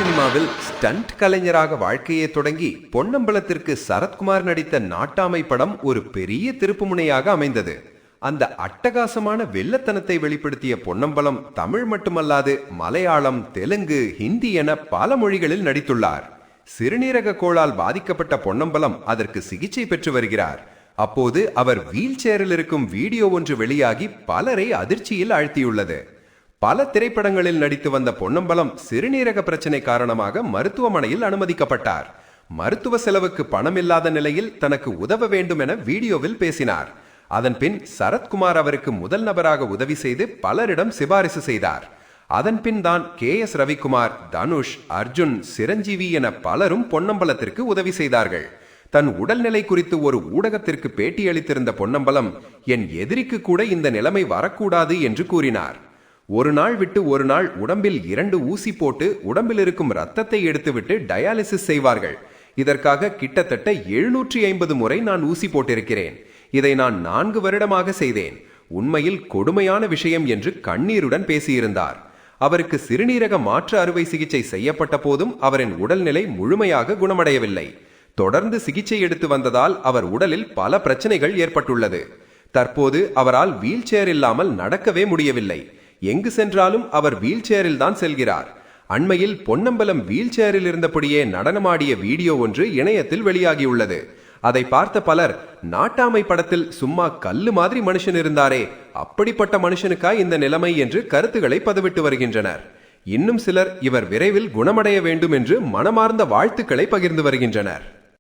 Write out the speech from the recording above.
சினிமாவில் ஸ்டண்ட் கலைஞராக வாழ்க்கையை தொடங்கி பொன்னம்பலத்திற்கு சரத்குமார் நடித்த நாட்டாமை படம் ஒரு பெரிய திருப்புமுனையாக அமைந்தது. அந்த அட்டகாசமான வெள்ளத்தனத்தை வெளிப்படுத்திய பொன்னம்பலம் தமிழ் மட்டுமல்லாது மலையாளம், தெலுங்கு, ஹிந்தி என பல மொழிகளில் நடித்துள்ளார். சிறுநீரக கோளால் பாதிக்கப்பட்ட பொன்னம்பலம் அதற்கு சிகிச்சை பெற்று வருகிறார். அப்போது அவர் வீல் சேரில் இருக்கும் வீடியோ ஒன்று வெளியாகி பலரை அதிர்ச்சியில் ஆழ்த்தியுள்ளது. பல திரைப்படங்களில் நடித்து வந்த பொன்னம்பலம் சிறுநீரக பிரச்சனை காரணமாக மருத்துவமனையில் அனுமதிக்கப்பட்டார். மருத்துவ செலவுக்கு பணம் இல்லாத நிலையில் தனக்கு உதவ வேண்டும் என வீடியோவில் பேசினார். அதன் பின் சரத்குமார் அவருக்கு முதல் நபராக உதவி செய்து பலரிடம் சிபாரிசு செய்தார். அதன் பின் தான் KS ரவிக்குமார், தனுஷ், அர்ஜுன், சிரஞ்சீவி என பலரும் பொன்னம்பலத்திற்கு உதவி செய்தார்கள். தன் உடல்நிலை குறித்து ஒரு ஊடகத்திற்கு பேட்டியளித்திருந்த பொன்னம்பலம், என் எதிரிக்கு கூட இந்த நிலைமை வரக்கூடாது என்று கூறினார். ஒரு நாள் விட்டு ஒரு நாள் உடம்பில் 2 ஊசி போட்டு உடம்பில் இருக்கும் ரத்தத்தை எடுத்துவிட்டு டயாலிசிஸ் செய்வார்கள். இதற்காக கிட்டத்தட்ட 750 முறை நான் ஊசி போட்டிருக்கிறேன். இதை நான் 4 வருடமாக செய்தேன். உண்மையில் கொடுமையான விஷயம் என்று கண்ணீருடன் பேசியிருந்தார். அவருக்கு சிறுநீரக மாற்று அறுவை சிகிச்சை செய்யப்பட்ட போதும் அவரின் உடல்நிலை முழுமையாக குணமடையவில்லை. தொடர்ந்து சிகிச்சை எடுத்து வந்ததால் அவர் உடலில் பல பிரச்சனைகள் ஏற்பட்டுள்ளது. தற்போது அவரால் வீல் சேர் இல்லாமல் நடக்கவே முடியவில்லை. எங்கு சென்றாலும் அவர் வீல் சேரில் தான் செல்கிறார். அண்மையில் பொன்னம்பலம் வீல் சேரில் இருந்தபடியே நடனமாடிய வீடியோ ஒன்று இணையத்தில் வெளியாகியுள்ளது. அதை பார்த்த பலர், நாட்டாமை படத்தில் சும்மா கல்லு மாதிரி மனுஷன் இருந்தாரே, அப்படிப்பட்ட மனுஷனுக்கா இந்த நிலைமை என்று கருத்துக்களை பதிவிட்டு வருகின்றனர். இன்னும் சிலர் இவர் விரைவில் குணமடைய வேண்டும் என்று மனமார்ந்த வாழ்த்துக்களை பகிர்ந்து வருகின்றனர்.